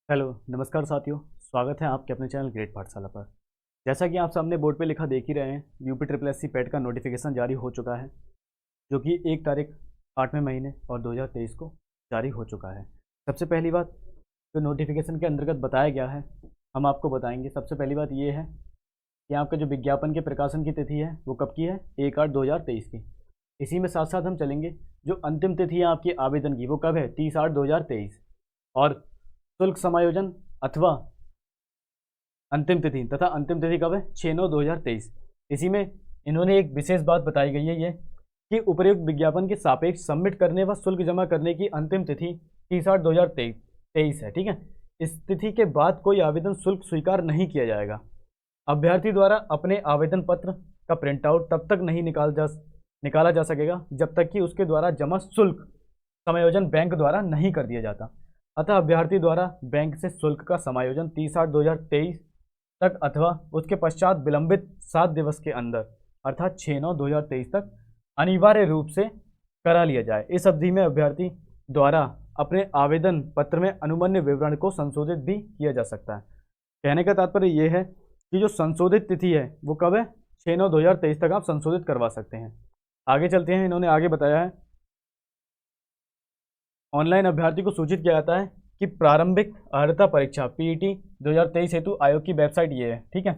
Hello नमस्कार साथियों। स्वागत है आपके अपने चैनल ग्रेट पाठशाला पर। जैसा कि आप सामने बोर्ड पे लिखा देख ही रहे हैं, यूपी ट्रिपल एस सी पेट का नोटिफिकेशन जारी हो चुका है, जो कि 1 तारीख 8वें महीने और 2023 को जारी हो चुका है। सबसे पहली बात जो नोटिफिकेशन के अंतर्गत बताया गया है, हम आपको बताएंगे। सबसे पहली बात ये है कि आपका जो विज्ञापन के प्रकाशन की तिथि है वो कब की है, 1/8/2023 की। इसी में साथ साथ हम चलेंगे, जो अंतिम तिथि है आपकी आवेदन की वो कब है, 30/8/2023। और शुल्क समायोजन अथवा अंतिम तिथि तथा अंतिम तिथि कब है, 6/9/2023। इसी में इन्होंने एक विशेष बात बताई गई है, ये कि उपर्युक्त विज्ञापन के सापेक्ष सबमिट करने व शुल्क जमा करने की अंतिम तिथि 30/8/2023 है। ठीक है, इस तिथि के बाद कोई आवेदन शुल्क स्वीकार नहीं किया जाएगा। अभ्यर्थी द्वारा अपने आवेदन पत्र का प्रिंट आउट तब तक नहीं निकाला जा सकेगा जब तक कि उसके द्वारा जमा शुल्क समायोजन बैंक द्वारा नहीं कर दिया जाता। अतः अभ्यर्थी द्वारा बैंक से शुल्क का समायोजन 30/8/2023 तक अथवा उसके पश्चात विलंबित 7 दिवस के अंदर अर्थात 6/9/2023 तक अनिवार्य रूप से करा लिया जाए। इस अवधि में अभ्यर्थी द्वारा अपने आवेदन पत्र में अनुमन्य विवरण को संशोधित भी किया जा सकता है। कहने का तात्पर्य यह है कि जो संशोधित तिथि है वो कब है, 6/9/2023 तक आप संशोधित करवा सकते हैं। आगे चलते हैं। इन्होंने आगे बताया है, ऑनलाइन अभ्यर्थी को सूचित किया जाता है कि प्रारंभिक अर्हता परीक्षा पीईटी 2023 हेतु आयोग की वेबसाइट ये है। ठीक है,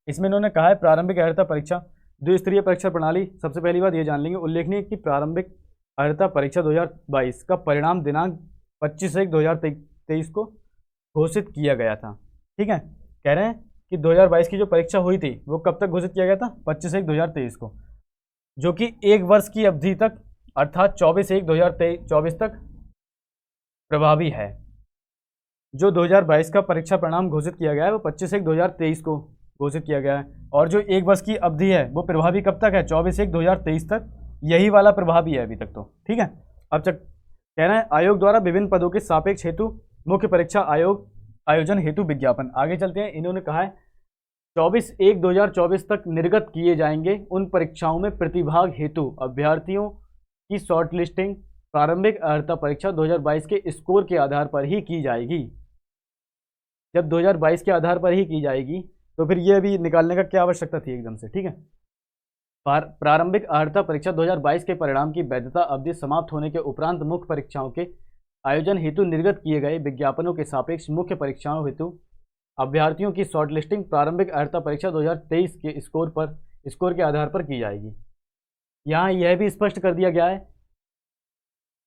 इसमें इन्होंने कहा है प्रारंभिक अर्हता परीक्षा द्विस्तरीय परीक्षा प्रणाली। सबसे पहली बात ये जान लेंगे, उल्लेखनीय कि प्रारंभिक अर्हता परीक्षा 2022 का परिणाम दिनांक 25/1/2023 को घोषित किया गया था। ठीक है, कह रहे हैं कि 2022 की जो परीक्षा हुई थी वो कब तक घोषित किया गया था, 25/1/2023 को, जो कि 1 वर्ष की अवधि तक अर्थात 24/1/2024 तक प्रभावी है। जो 2022 का परीक्षा परिणाम घोषित किया गया है वो 25/1/2023 को घोषित किया गया है, और जो 1 वर्ष की अवधि है वो प्रभावी कब तक है, 24/1/2023 तक। यही वाला प्रभावी है अभी तक तो। ठीक है, अब तक कह रहे हैं आयोग द्वारा विभिन्न पदों के सापेक्ष हेतु मुख्य परीक्षा आयोजन हेतु विज्ञापन। आगे चलते हैं। इन्होंने कहा है 24/1/2024 तक निर्गत किए जाएंगे उन परीक्षाओं में प्रतिभाग हेतु अभ्यर्थियों की शॉर्ट लिस्टिंग प्रारंभिक अर्हता परीक्षा 2022 के स्कोर के आधार पर ही की जाएगी। जब 2022 के आधार पर ही की जाएगी तो फिर ये अभी निकालने का क्या आवश्यकता थी एकदम से। ठीक है, प्रारंभिक अर्हता परीक्षा 2022 के परिणाम की वैधता अवधि समाप्त होने के उपरांत मुख्य परीक्षाओं के आयोजन हेतु निर्गत किए गए विज्ञापनों के सापेक्ष मुख्य परीक्षाओं हेतु अभ्यर्थियों की शॉर्टलिस्टिंग प्रारंभिक अर्हता परीक्षा 2023 के स्कोर के आधार पर की जाएगी। यहाँ यह भी स्पष्ट कर दिया गया है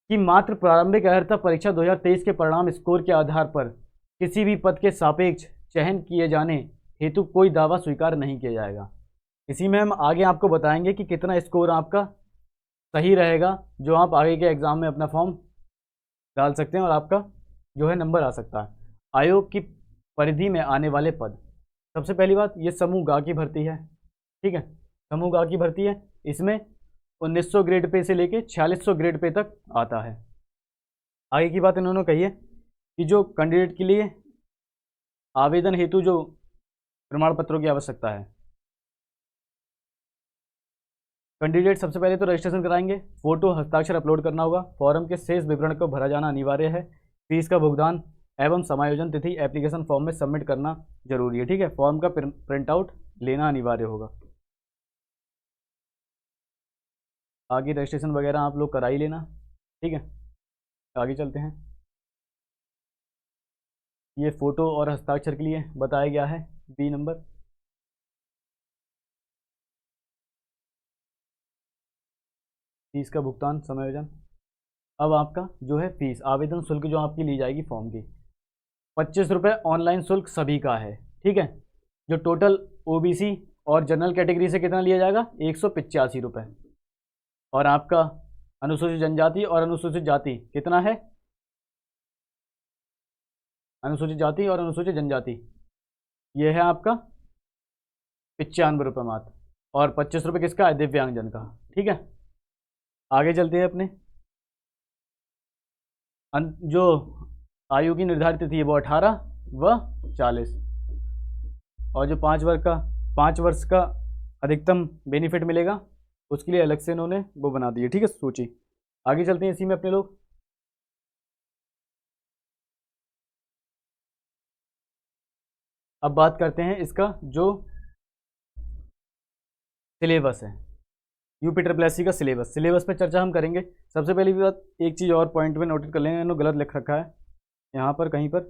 कि मात्र प्रारंभिक अर्हता परीक्षा 2023 के परिणाम स्कोर के आधार पर किसी भी पद के सापेक्ष चयन किए जाने हेतु कोई दावा स्वीकार नहीं किया जाएगा। इसी में हम आगे आपको बताएंगे कि कितना स्कोर आपका सही रहेगा, जो आप आगे के एग्जाम में अपना फॉर्म डाल सकते हैं और आपका जो है नंबर आ सकता है। आयोग की परिधि में आने वाले पद, सबसे पहली बात ये समूह गा की भर्ती है। ठीक है, समूह गा की भर्ती है। इसमें 1900 ग्रेड पे से लेके 4600 ग्रेड पे तक आता है। आगे की बात इन्होंने कही है कि जो कैंडिडेट के लिए आवेदन हेतु जो प्रमाण पत्रों की आवश्यकता है, कैंडिडेट सबसे पहले तो रजिस्ट्रेशन कराएंगे, फोटो हस्ताक्षर अपलोड करना होगा, फॉर्म के शेष विवरण को भरा जाना अनिवार्य है, फीस का भुगतान एवं समायोजन तिथि एप्लीकेशन फॉर्म में सबमिट करना जरूरी है। ठीक है, फॉर्म का प्रिंट आउट लेना अनिवार्य होगा। आगे रजिस्ट्रेशन वगैरह आप लोग करा ही लेना। ठीक है, आगे चलते हैं। ये फोटो और हस्ताक्षर के लिए बताया गया है, बी नंबर। फीस का भुगतान समायोजन। अब आपका जो है फीस आवेदन शुल्क जो आपकी ली जाएगी फॉर्म की 25 रुपये ऑनलाइन शुल्क सभी का है। ठीक है, जो टोटल ओबीसी और जनरल कैटेगरी से कितना लिया जाएगा, 185 रुपये। और आपका अनुसूचित जनजाति और अनुसूचित जाति कितना है, अनुसूचित जाति और अनुसूचित जनजाति ये है आपका 95 रुपये मात्र, और 25 रुपये किसका है, दिव्यांगजन का। ठीक है, आगे चलते हैं अपने। जो आयु की निर्धारित तिथि है वो 18 व 40, और जो 5 वर्ष का अधिकतम बेनिफिट मिलेगा उसके लिए अलग से इन्होंने वो बना दी है। ठीक है, सूची। आगे चलते हैं इसी में अपने लोग। अब बात करते हैं इसका जो सिलेबस है, यूपी ट्रिपल एस सी का सिलेबस पे चर्चा हम करेंगे। सबसे पहली बात, एक चीज़ और पॉइंट में नोट कर लेंगे, इन्होंने गलत लिख रखा है यहाँ पर कहीं पर,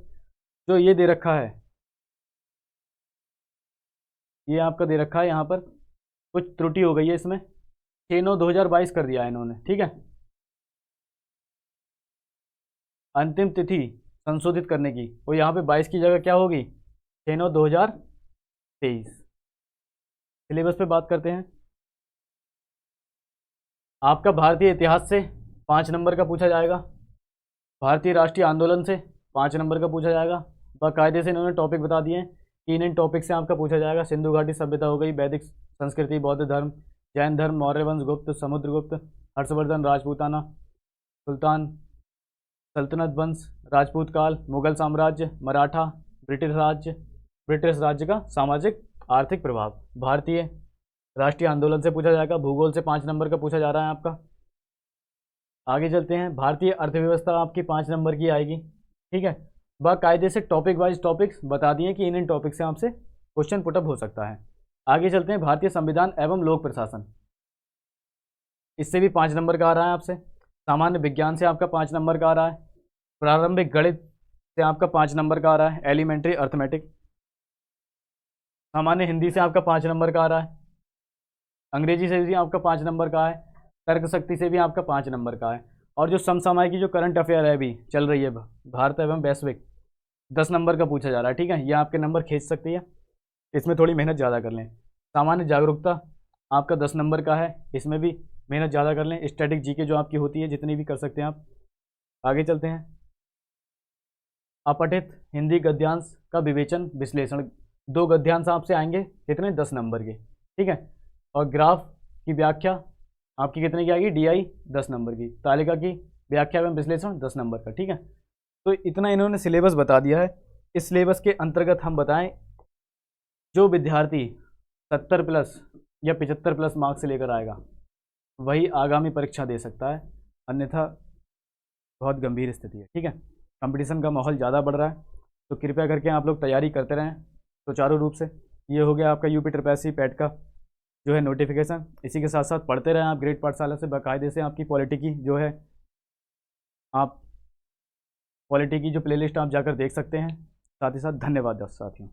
जो ये दे रखा है, ये आपका दे रखा है यहाँ पर, कुछ त्रुटि हो गई है इसमें, 6/9/2022 कर दिया है इन्होंने, ठीक है। अंतिम तिथि संशोधित करने की, और यहाँ पे 22 की जगह क्या होगी, 6/9/2023। सिलेबस पे बात करते हैं। आपका भारतीय इतिहास से 5 नंबर का पूछा जाएगा, भारतीय राष्ट्रीय आंदोलन से 5 नंबर का पूछा जाएगा। बाकायदे से इन्होंने टॉपिक बता दिए हैं कि इन टॉपिक से आपका पूछा जाएगा। सिंधु घाटी सभ्यता हो गई, वैदिक संस्कृति, बौद्ध धर्म, जैन धर्म, मौर्य वंश, गुप्त, समुद्रगुप्त, हर्षवर्धन, राजपूताना, सुल्तान, सल्तनत वंश, राजपूत काल, मुगल साम्राज्य, मराठा, ब्रिटिश राज्य का सामाजिक आर्थिक प्रभाव। भारतीय राष्ट्रीय आंदोलन से पूछा जाएगा। भूगोल से 5 नंबर का पूछा जा रहा है आपका। आगे चलते हैं, भारतीय अर्थव्यवस्था आपकी 5 नंबर की आएगी, ठीक है। बाकायदे से टॉपिक वाइज टॉपिक्स बता दिए कि इन टॉपिक से आपसे क्वेश्चन पुटअप हो सकता है। आगे चलते हैं, भारतीय संविधान एवं लोक प्रशासन, इससे भी 5 नंबर का आ रहा है आपसे। सामान्य विज्ञान से आपका 5 नंबर का आ रहा है। प्रारंभिक गणित से आपका 5 नंबर का आ रहा है, एलिमेंट्री अर्थमेटिक। सामान्य हिंदी से आपका 5 नंबर का आ रहा है। अंग्रेजी से भी आपका 5 नंबर का है। तर्क शक्ति से भी आपका 5 नंबर का है। और जो समसामयिक की जो करंट अफेयर है अभी चल रही है, भारत एवं वैश्विक, 10 नंबर का पूछा जा रहा है, ठीक है। ये आपके नंबर खींच सकती है, इसमें थोड़ी मेहनत ज़्यादा कर लें। सामान्य जागरूकता आपका 10 नंबर का है, इसमें भी मेहनत ज़्यादा कर लें। स्टैटिक जीके जो आपकी होती है, जितनी भी कर सकते हैं आप। आगे चलते हैं, अपठित हिंदी गद्यांश का विवेचन विश्लेषण, 2 गद्यांश आपसे आएंगे, कितने, 10 नंबर के, ठीक है। और ग्राफ की व्याख्या आपकी कितने की आएगी, DI 10 नंबर की। तालिका की व्याख्या एवं विश्लेषण 10 नंबर का, ठीक है। तो इतना इन्होंने सिलेबस बता दिया है। इस सिलेबस के अंतर्गत हम बताएं, जो विद्यार्थी 70+ या 75+ मार्क्स से लेकर आएगा वही आगामी परीक्षा दे सकता है, अन्यथा बहुत गंभीर स्थिति है, ठीक है। कंपटीशन का माहौल ज़्यादा बढ़ रहा है, तो कृपया करके आप लोग तैयारी करते रहें सुचारू रूप से। ये हो गया आपका UP triple S C PET का जो है नोटिफिकेशन। इसी के साथ साथ पढ़ते रहें आप ग्रेड पाठशाला से, बाकायदे से आपकी पॉलिटी की जो है, आप पॉलिटी की जो प्लेलिस्ट आप जाकर देख सकते हैं। साथ ही साथ धन्यवाद साथियों।